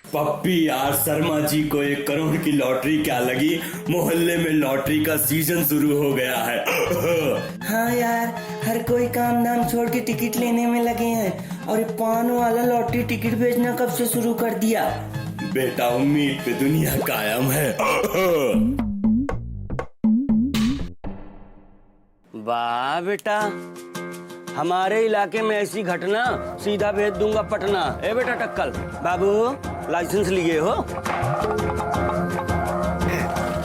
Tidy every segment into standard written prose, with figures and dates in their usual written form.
पप्पी यार, शर्मा जी को 1 करोड़ की लॉटरी क्या लगी। मोहल्ले में लॉटरी का सीजन शुरू हो गया है। हाँ यार, हर कोई काम धाम छोड़ के टिकट लेने में लगे हैं और पान वाला लॉटरी टिकट बेचना कब से शुरू कर दिया। बेटा उम्मीद पे दुनिया कायम है। वाह बेटा, हमारे इलाके में ऐसी घटना सीधा भेज दूंगा पटना। ए बेटा टक्कल, बाबू लाइसेंस लिए हो?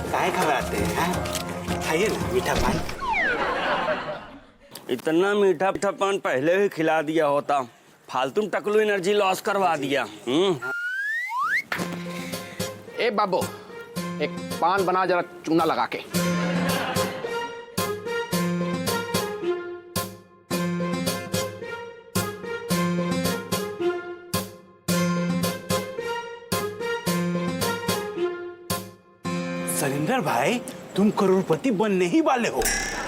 काहे घबराते हैं? खाइए ना मीठा पान। इतना मीठा मीठा पान पहले ही खिला दिया होता, फालतू टकलू एनर्जी लॉस करवा दिया। ए बाबू, एक पान बना जरा चूना लगा के। सरिंदर भाई, तुम करोड़पति बनने ही वाले हो।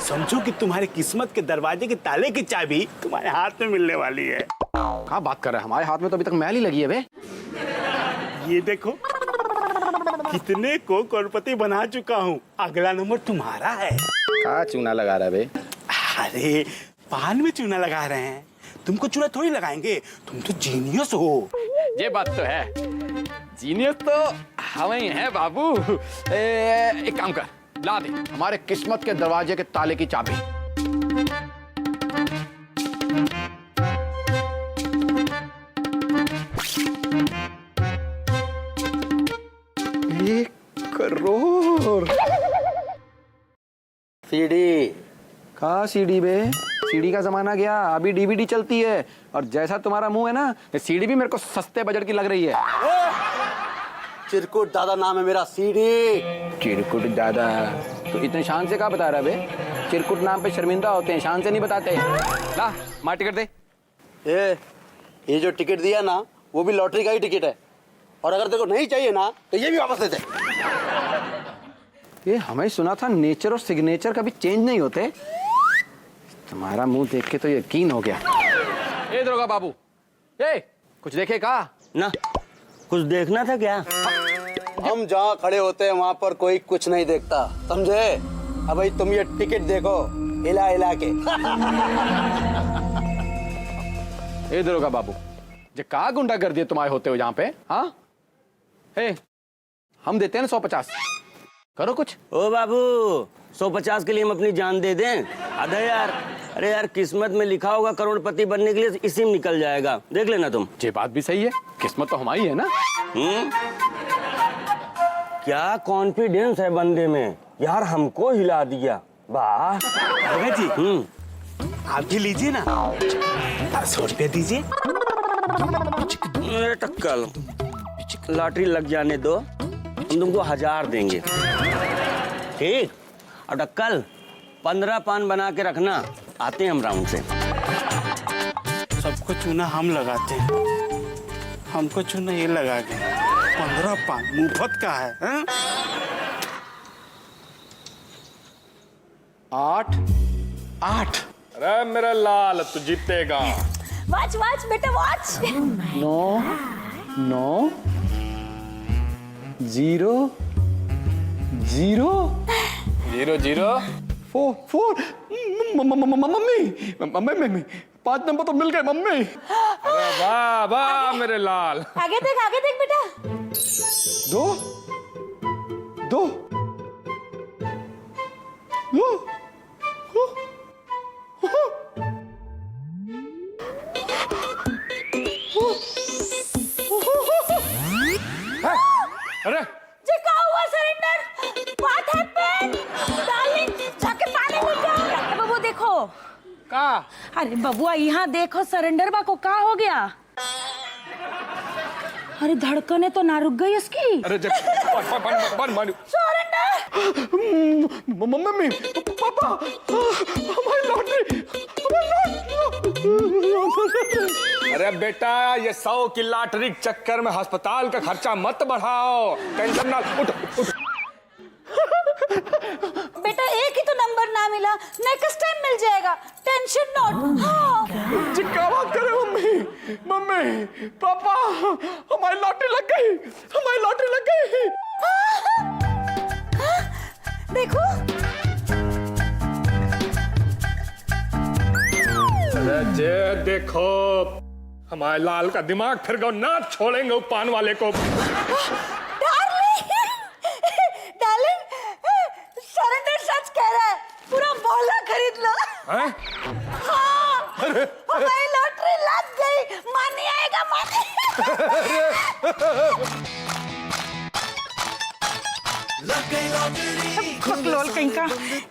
समझो कि तुम्हारी किस्मत के दरवाजे के ताले की चाबी तुम्हारे हाथ में मिलने वाली है। क्या बात कर रहे हैं? हमारे हाथ में तो अभी तक मैल ही लगी है बे। ये देखो, कितने को करोड़पति बना चुका हूँ। अगला नंबर तुम्हारा है। क्या चूना लगा रहा है बे? अरे पान में चूना लगा रहे हैं, तुमको चूना थोड़ी लगाएंगे। तुम तो जीनियस हो। ये बात तो है, जीनियस तो हमें ही है बाबू। एक काम कर, ला दे हमारे किस्मत के दरवाजे के ताले की चाबी। 1 करोड़। सीडी कहा सीडी बे? सीडी का जमाना गया, अभी डीवीडी चलती है। और जैसा तुम्हारा मुंह है ना, ये सीडी भी मेरे को सस्ते बजट की लग रही है। चिरकुट दादा नाम है मेरा। सीडी चिरकुट दादा? तो इतने शान से क्या बता रहा बे? चिरकुट नाम पे शर्मिंदा होते हैं, शान से नहीं बताते। ला मार टिकट दे। ये जो टिकट दिया ना, वो भी लॉटरी का ही टिकट है। और अगर तेरे को नहीं चाहिए ना, तो ये भी वापस दे दे। ये हमें सुना था नेचर और सिग्नेचर कभी चेंज नहीं होते। तुम्हारा मुंह देख के तो यकीन हो गया। ए दरोगा बाबू, ए कुछ देखे का ना? कुछ देखना था क्या? हम जहाँ खड़े होते हैं वहाँ पर कोई कुछ नहीं देखता, समझे? अब भाई तुम ये टिकट देखो, हिला हिला के। ए दरोगा बाबू, जे का गुंडा कर दिए तुम्हारे होते हो यहाँ पे? हाँ, ए हम देते हैं ना 150, करो कुछ। ओ बाबू, 150 के लिए हम अपनी जान दे दें? आधा यार। अरे यार, किस्मत में लिखा होगा करोड़पति बनने के लिए, इसी में निकल जाएगा। देख लेना तुम। ये बात भी सही है, किस्मत तो हमारी है ना। क्या कॉन्फिडेंस है बंदे में यार, हमको हिला दिया। वाह भगत जी, आप भी लीजिए ना, 100 रुपया दीजिए। टक्कल, लॉटरी लग जाने दो, हम तुमको 1000 देंगे, ठीक? और टक्कल 15 पान बना के रखना, आते हैं हम राउंड से। सबको चूना हम लगाते हैं, हमको चूना ये लगा के। 15 पान मुफ्त का है, हा? 8। अरे मेरा लाल, तू जीतेगा। वॉच वॉच बेटा वॉच। 9 9 0 0 0 0 4 मम्मी 5 नंबर तो मिल गए मम्मी। अरे वाह वाह मेरे लाल। आगे देख बेटा। 2 2 अरे जे का हुआ सरेंडर? What happened? डार्लिंग, जाके पानी लेके आओ। बाबू देखो। का? अरे बबुआ यहाँ देखो, सरेंडर बा को का हो गया? अरे धड़कने तो ना रुक गई उसकी। अरे जब बन सरेंडर! मम्मी पापा, हमारी लॉटरी। अरे बेटा, ये 100 की लॉटरी के चक्कर में अस्पताल का खर्चा मत बढ़ाओ। टेंशन ना, उठ। बेटा एक ही तो नंबर ना मिला, नेक्स्ट टाइम मिल जाएगा, टेंशन नॉट। हाँ। क्या बात कर रहे हो मम्मी? मम्मी पापा हमारी लॉटरी लग गई, हमारी लॉटरी लग गई। देखो अरे जे देखो हमारे लाल का दिमाग फिर गो, ना छोड़ेंगे वो पान वाले को। डार्लिंग सरेंडर सच कह रहा है, पूरा मोहल्ला खरीद लो। हैं? हाँ, हमारी लॉटरी लग गई, मान नहीं आएगा, मान बकलोल कहीं का,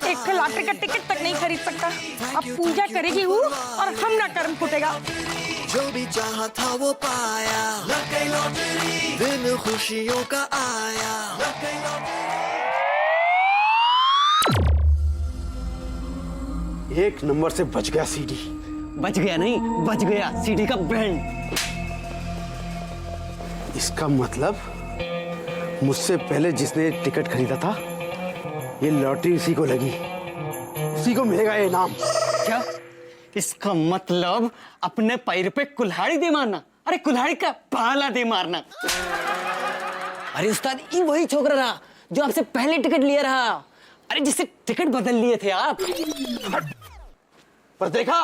एक लॉटरी का टिकट तक नहीं खरीद सकता। अब पूजा करेगी वो और हम ना कर्म फूटेगा। जो भी चाहा था वो पाया, लग गई लॉटरी, दिन खुशियों का आया, लग गई लॉटरी। एक नंबर से बच गया सीडी। बच गया नहीं, बच गया सीडी का ब्रांड। इसका मतलब मुझसे पहले जिसने टिकट खरीदा था, ये लॉटरी उसी को लगी, उसी को मिलेगा ये इनाम। क्या इसका मतलब अपने पैर पे कुल्हाड़ी दे मारना? अरे कुल्हाड़ी का भाला दे मारना। अरे उस्ताद, ये वही छोकरा रहा जो आपसे पहले टिकट लिया रहा। अरे जिससे टिकट बदल लिए थे आप। पर देखा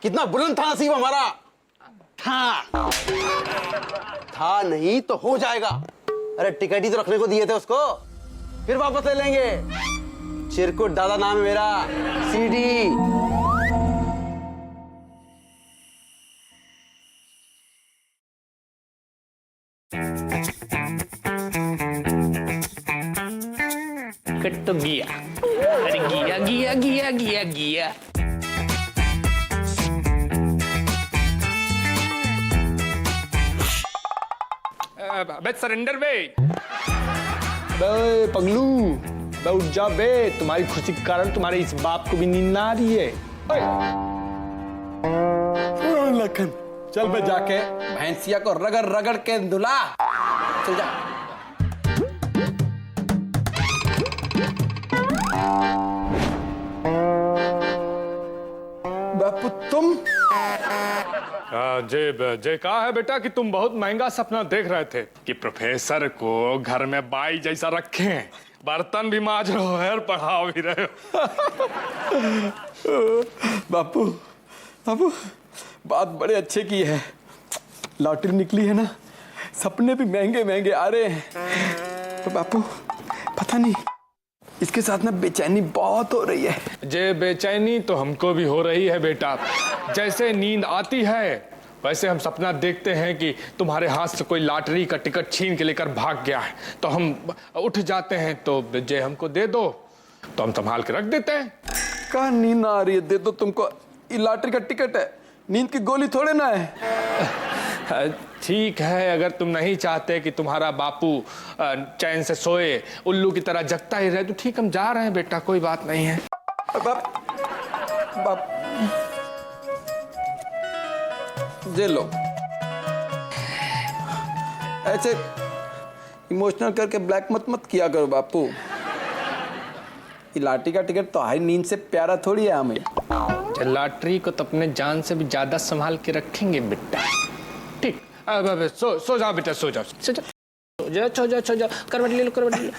कितना बुलंद था नसीब हमारा। था नहीं तो हो जाएगा। अरे टिकट ही तो रखने को दिए थे उसको, फिर वापस ले लेंगे। चिरकुट दादा नाम है मेरा, सीडी। टिकट तो गया, अरे गया गया गया गया गया। बे सरेंडर बे, बे पगलू, बे उठ जा बे, तुम्हारी खुशी के कारण तुम्हारे इस बाप को भी नींद ना आ रही है। लखन चल बे, जाके भैंसिया को रगड़ रगड़ के दुला। चल जा। बापू तुम जे कहा है बेटा कि तुम बहुत महंगा सपना देख रहे थे कि प्रोफेसर को घर में बाई जैसा रखें, बर्तन भी मांज रहे हो और पढ़ा भी रहे हो। बापू बापू बात बड़े अच्छे की है। लॉटरी निकली है ना, सपने भी महंगे महंगे आ रहे हैं। तो बापू पता नहीं, इसके साथ ना बेचैनी बहुत हो रही है। जे बेचैनी तो हमको भी हो रही है बेटा। जैसे नींद आती है वैसे हम सपना देखते हैं कि तुम्हारे हाथ से कोई लॉटरी का टिकट छीन के लेकर भाग गया है, तो हम उठ जाते हैं, तो जे हमको दे दो तो हम संभाल के रख देते हैं। कहाँ नींद ना आ रही है? दे दो, तुमको ये लॉटरी का टिकट है, नींद की गोली थोड़े ना है। ठीक है, अगर तुम नहीं चाहते कि तुम्हारा बापू चैन से सोए, उल्लू की तरह जगता ही रहे, तो ठीक, हम जा रहे हैं बेटा, कोई बात नहीं है। बाप जे लो, ऐसे इमोशनल करके ब्लैक मत किया करो बापू। ये लॉटरी का टिकट तो हाई नींद से प्यारा थोड़ी है हमें। लॉटरी को तो अपने जान से भी ज्यादा संभाल के रखेंगे बेटा। ठीक, अब सो जाओ बेटा, सो जाओ, सो जाओ, करवट ले लो, करवट ले लो।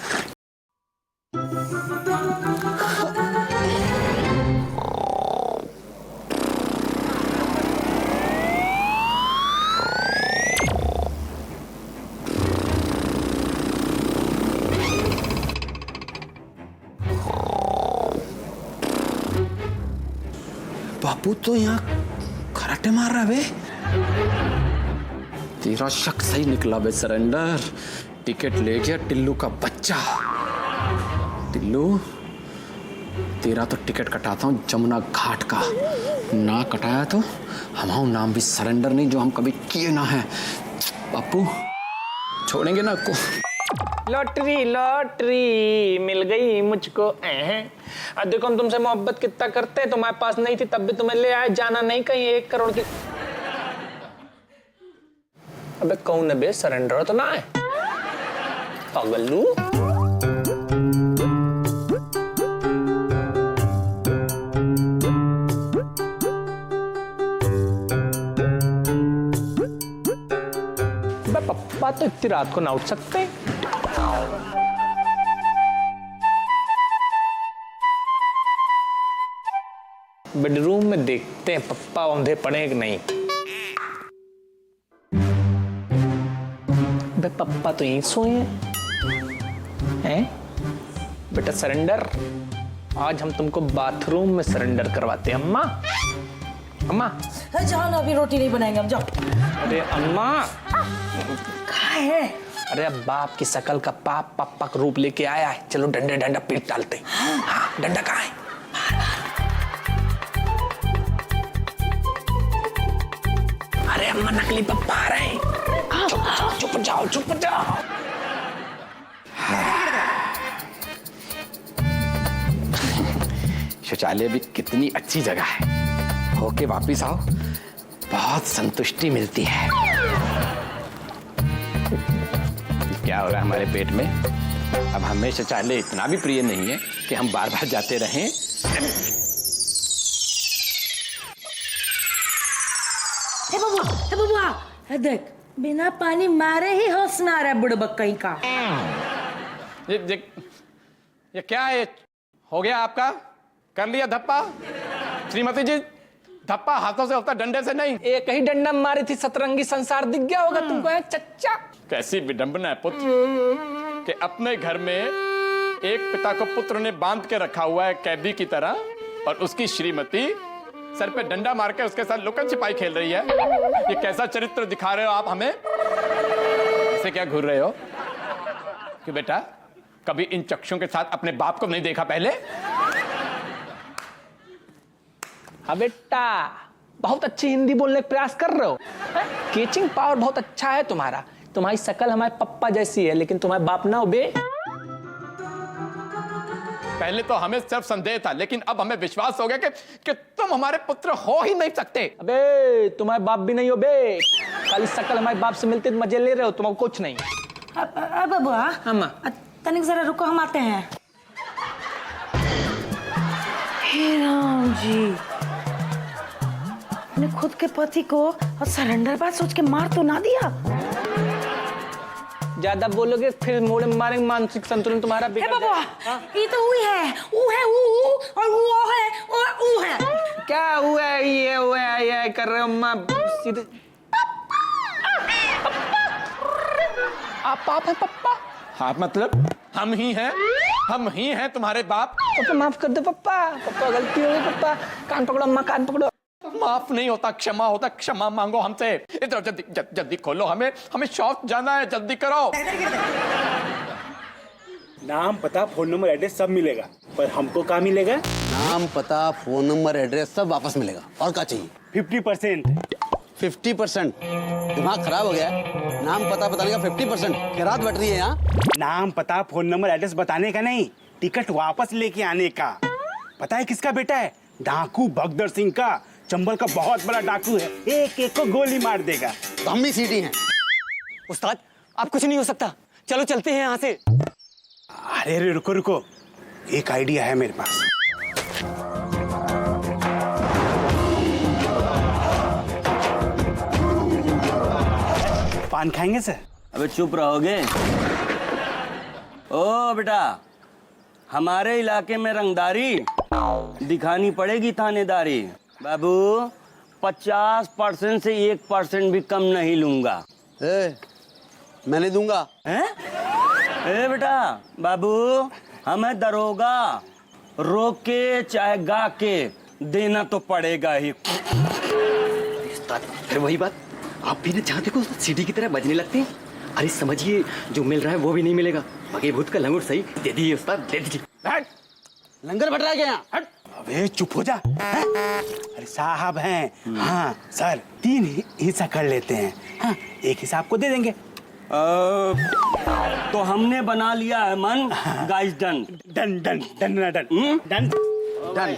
बापू तो यहाँ कराटे मार रहा है बे। तेरा शक सही निकला बे सरेंडर। टिकट ले गया टिल्लू का बच्चा। टिल्लू, तेरा तो टिकट कटाता हूँ जमुना घाट का, ना कटाया तो हमारा नाम भी सरेंडर नहीं, जो हम कभी किए ना है। बापू छोड़ेंगे ना को। लॉटरी लॉटरी मिल गई मुझको। अब देखो हम तुमसे मोहब्बत कितना करते, तुम्हारे पास नहीं थी तब भी तुम्हें ले आए, जाना नहीं कहीं 1 करोड़ की। अबे कौन है बे, सरेंडर तो ना है पागलू। बात तो इतनी रात को ना उठ सकते। बेडरूम में देखते हैं पप्पा औंधे पड़े हैं कि नहीं। बे पप्पा तो यहीं सोए हैं। बेटा सरेंडर, आज हम तुमको बाथरूम में सरेंडर करवाते हैं। अम्मा अम्मा जाओ ना, अभी रोटी नहीं बनाएंगे हम, जाओ। अरे अम्मा कहाँ है? अरे अब बाप की शकल का पाप पप्पा का रूप लेके आया है। चलो डंडा डंडा पीट डालते हैं। हाँ, डंडा कहाँ है? अरे अम्मा नकली पप्पा आ रहे हैं। चुप जाओ चुप जाओ। शौचालय भी कितनी अच्छी जगह है, होके वापिस आओ, बहुत संतुष्टि मिलती है। क्या हो रहा है हमारे पेट में? अब हमें शौचालय इतना भी प्रिय नहीं है कि हम बार बार जाते रहें। हे बबुआ, हे देख, बिना पानी मारे ही होश में आ रहा है बुड़बक कहीं का। ये क्या है? हो गया आपका? कर लिया धप्पा? श्रीमती जी, धप्पा हाथों से होता, डंडे से नहीं। एक ही डंडा मारी थी, सतरंगी संसार दिख गया होगा तुमको है चच्चा। कैसी विडंबना है पुत्र कि अपने घर में एक पिता को पुत्र ने बांध के रखा हुआ है कैदी की तरह, और उसकी श्रीमती सर पे डंडा मार के उसके साथ लुकन छिपाई खेल रही है। ये कैसा चरित्र दिखा रहे हो आप हमें? ऐसे क्या घूर रहे हो कि बेटा कभी इन चक्षुओं के साथ अपने बाप को नहीं देखा पहले? हाँ बेटा, बहुत अच्छी हिंदी बोलने का प्रयास कर रहे हो। कैचिंग पावर बहुत अच्छा है तुम्हारा। तुम्हारी शकल हमारे पप्पा जैसी है, लेकिन तुम्हारे बाप ना हो बे। पहले तो हमें सिर्फ संदेह था, लेकिन अब हमें विश्वास हो गया कि तुम हमारे पुत्र हो ही नहीं सकते। अबे तुम्हारे बाप भी नहीं हो बे, खाली शकल हमारे बाप से मिलते मजे ले रहे हो, तुमको कुछ नहीं। बबुआ, अम्मा तनिक जरा रुको, हम आते हैं। हे राम जी, अपने खुद के पति को और सरेंडर बात सोच के मार तो ना दिया। ज्यादा बोलोगे फिर मोड़े मारेंगे, मानसिक संतुलन तुम्हारा बिगड़ जाएगा। बबुआ, ये तो ऊ है और वो है और ऊ है। क्या हुआ है? ये कर रहे हो अम्मा सीधे। आप पाप है पप्पा? हाँ मतलब हम ही हैं तुम्हारे बाप। पप्पा माफ कर दो पप्पा, पप्पा गलती हो गई पप्पा। कान पकड़ो अम्मा, कान पकड़ो। माफ नहीं होता, क्षमा होता। क्षमा मांगो हमसे। इधर जल्दी खोलो, हमें शौच जाना है, जल्दी करो। नाम पता फोन नंबर एड्रेस सब मिलेगा, पर हमको क्या मिलेगा? नाम पता फोन नंबर एड्रेस सब वापस मिलेगा। और क्या चाहिए? 50%। 50%? दिमाग खराब हो गया है? नाम पता बताने का 50%? खैरात बट रही है यहाँ। नाम पता फोन नंबर एड्रेस बताने का नहीं, टिकट वापस लेके आने का। पता है किसका बेटा है? डाकू भगदड़ सिंह का। चंबल का बहुत बड़ा डाकू है, एक एक को गोली मार देगा। तो हम भी सीटी हैं। उस्ताद, आप कुछ नहीं हो सकता, चलो चलते हैं यहाँ से। अरे रुको, एक आइडिया है मेरे पास। पान खाएंगे सर? अबे चुप रहोगे? ओ बेटा, हमारे इलाके में रंगदारी दिखानी पड़ेगी, थानेदारी। बाबू 50% से 1% भी कम नहीं लूंगा। मैं नहीं दूंगा। हैं? ए बेटा, बाबू हमें दरोगा, रोक के चाहे गा के देना तो पड़ेगा ही। उस्ताद, फिर वही बात, आप भी ना जहाँ देखो सीढ़ी की तरह बजने लगते हैं। अरे समझिए, जो मिल रहा है वो भी नहीं मिलेगा। बाकी भूत का लंगूर सही दे दीजिए उस्ताद, दे दीजिए। लंगर बट रहा है क्या यहाँ? हट। अबे चुप हो जा। अरे साहब हैं। हाँ सर, 3 हिस्सा कर लेते हैं। हाँ, एक हिस्सा आपको दे देंगे। तो हमने बना लिया है मन। Guys done. Done done done done done done.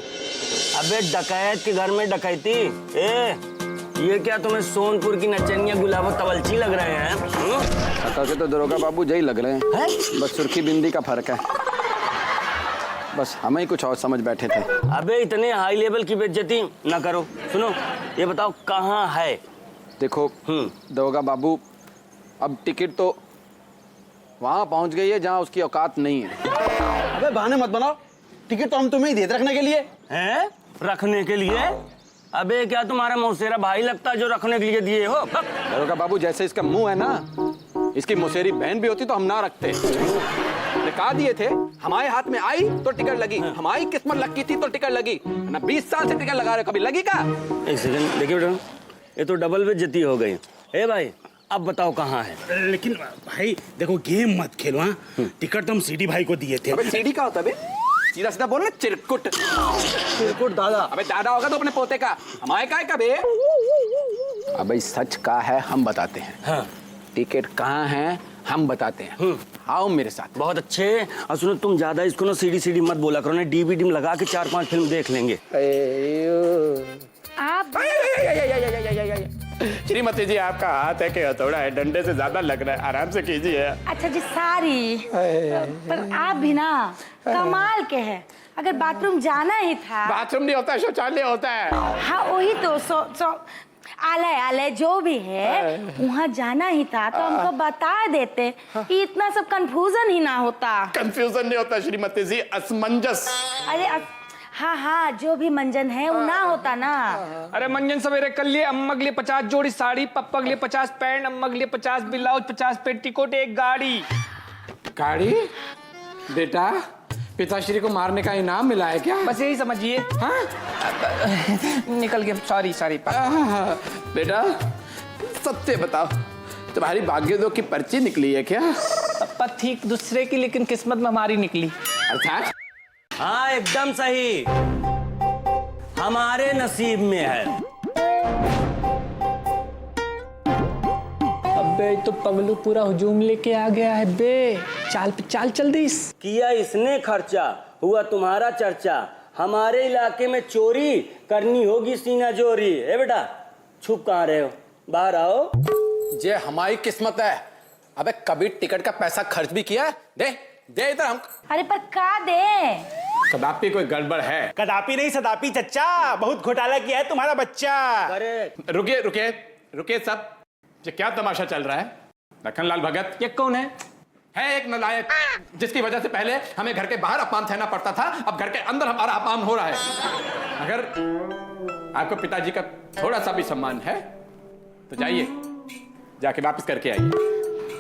अबे डकैत के घर में डकैती। ये क्या तुम्हें सोनपुर की नचनिया गुलाबो तवलची लग रहे हैं? शक्ल से तो दरोगा बाबू जही लग रहे हैं, बस सुर्खी बिंदी का फर्क है। बस हमें ही कुछ और समझ बैठे थे। अबे इतने हाई लेवल की बेइज्जती ना करो। सुनो, ये बताओ कहाँ है? देखो दरोगा बाबू, अब टिकट तो वहां पहुंच गई है जहां उसकी औकात नहीं है। अबे बहाने मत बनाओ, टिकट तो हम तुम्हें ही देते रखने के लिए। हैं? रखने के लिए? अबे क्या तुम्हारा मौसेरा भाई लगता है जो रखने के लिए दिए हो? दरोगा बाबू, जैसे इसका मुंह है ना, इसकी मौसेरी बहन भी होती तो हम ना रखते। निकाह दिए थे, हमारे हाथ में आई तो टिकट लगी, हमारी किस्मत लगी थी तो टिकट लगी ना। 20 साल से टिकट लगा रहे, कभी लगी का? एक सेकंड देखिए बेटा, ये तो डबल बेइज्जती हो गई। ए भाई अब बताओ कहाँ है? लेकिन भाई देखो, गेम मत खेलो। हाँ, टिकट तो हम सीडी भाई को दिए थे। अबे सीडी का होता है बे? सीधा सीधा बोल ना, चिरकुट। चिरकुट दादा? अबे दादा होगा तो अपने पोते का, हमारे काय का बे? अबे सच का है हम बताते हैं। हाँ। टिकट कहाँ है हम बताते हैं, आओ मेरे साथ। बहुत अच्छे। और सुनो, तुम ज्यादा इसको ना सीडी मत बोला करो, ना डीवीडी में लगा के 4-5 फिल्म देख लेंगे। आप श्रीमती जी, आपका हाथ है कि हथौड़ा है? डंडे से ज्यादा लग रहा है, आराम से कीजिए। अच्छा जी, सारी पर आप भी ना कमाल के हैं। अगर बाथरूम जाना ही था। बाथरूम नहीं होता, शौचालय होता है। हाँ वही तो आलय जो भी है, वहाँ जाना ही था तो हमको बता देते, इतना सब कंफ्यूजन ही ना होता। कंफ्यूजन नहीं होता श्रीमती जी, असमंजस। अरे हाँ, जो भी मंजन है वो ना होता ना। अरे मंजन सवेरे कर लिए, अम्मा के लिए 50 जोड़ी साड़ी, पप्पा के लिए 50 पैंट, अम्मा के लिए 50 ब्लाउज, 50 पेटीकोट, एक गाड़ी। गाड़ी? बेटा, पिताश्री को मारने का इनाम मिला है क्या? बस यही समझिए। हाँ? निकल गया, सॉरी। बेटा सत्य बताओ, तुम्हारी भाग्योदय की पर्ची निकली है क्या? पप्पा ठीक दूसरे की, लेकिन किस्मत में हमारी निकली। अर्थात? हाँ एकदम सही, हमारे नसीब में है। अबे तो पगलू पूरा हुजूम लेके आ गया है बे। चाल पे चाल चल दी। किया इसने खर्चा, हुआ तुम्हारा चर्चा। हमारे इलाके में चोरी करनी होगी सीना जोरी। ए बेटा, छुप कहाँ रहे हो? बाहर आओ। ये हमारी किस्मत है। अबे कभी टिकट का पैसा खर्च भी किया? दे इधर हम। अरे पर का दे? कदापि कोई गड़बड़ है। कदापि नहीं सदापि चच्चा, बहुत घोटाला किया है तुम्हारा बच्चा। अरे रुकिए सब, ये क्या तमाशा चल रहा है? लखनलाल भगत ये कौन है? एक नलायक, जिसकी वजह से पहले हमें घर के बाहर अपमान सहना पड़ता था, अब घर के अंदर हमारा अपमान हो रहा है। अगर आपको पिताजी का थोड़ा सा भी सम्मान है तो जाइए, जाके वापस करके आइए।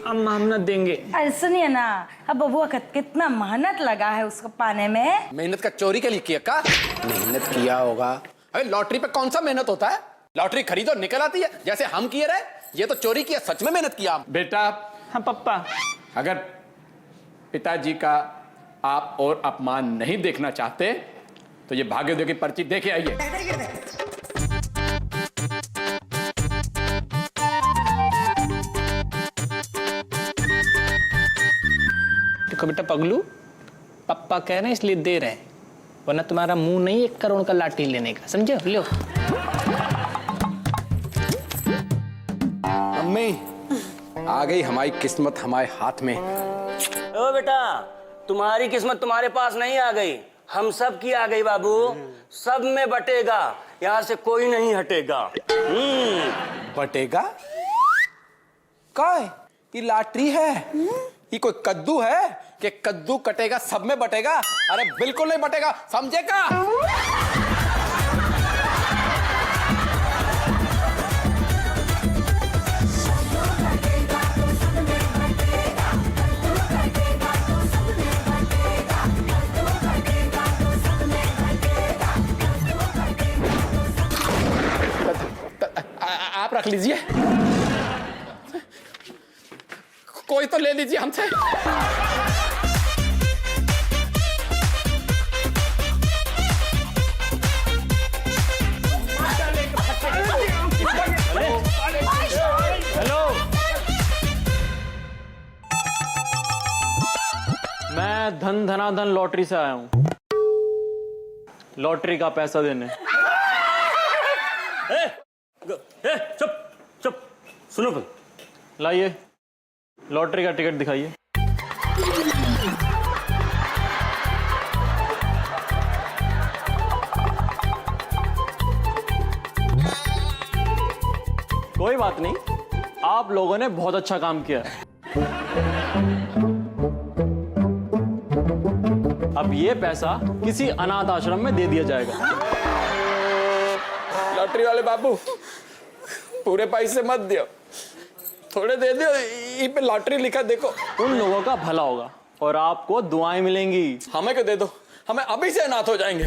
अम्मा हम न देंगे। अरे सुनिए ना, अब बबुआ का कितना मेहनत लगा है उसको पाने में। मेहनत का चोरी के लिए किया का? मेहनत किया होगा। अरे लॉटरी पे कौन सा मेहनत होता है? लॉटरी खरीदो निकल आती है, जैसे हम किए रहे। ये तो चोरी किया, सच में मेहनत किया। बेटा, हाँ पप्पा, अगर पिताजी का आप और अपमान नहीं देखना चाहते तो ये भाग्योदय की पर्ची देके आइए। देखो बेटा पगलू, पप्पा कह रहे हैं इसलिए दे रहे हैं, वरना तुम्हारा मुंह नहीं 1 करोड़ का लाठी लेने का, समझो? लो। अम्मी, आ गई हमारी किस्मत हमारे हाथ में। ओ बेटा, तुम्हारी किस्मत तुम्हारे पास नहीं आ गई, हम सब की आ गई बाबू। सब में बटेगा, यहाँ से कोई नहीं हटेगा। बटेगा? काय? ये लॉटरी है? ये कोई कद्दू है कि कद्दू कटेगा सब में बटेगा? अरे बिल्कुल नहीं बटेगा, समझेगा? आप रख लीजिए, कोई तो ले लीजिए हमसे। हेलो, मैं धन धनाधन लॉटरी से आया हूं, लॉटरी का पैसा देने। चुप, सुनो। लाइए लॉटरी का टिकट दिखाइए। कोई बात नहीं, आप लोगों ने बहुत अच्छा काम किया। अब ये पैसा किसी अनाथ आश्रम में दे दिया जाएगा। लॉटरी वाले बाबू, पूरे पैसे मत दियो, थोड़े दे दियो। ई पे लॉटरी लिखा देखो। उन लोगों का भला होगा और आपको दुआएं मिलेंगी। हमें क्यों दे दो, हमें अभी से अनाथ हो जाएंगे।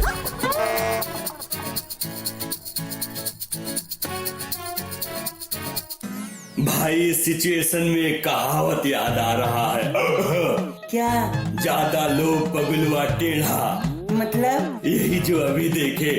भाई इस सिचुएशन में एक कहावत याद आ रहा है। क्या ज्यादा लोग पगलुआ टेढ़ा, मतलब? यही जो अभी देखे।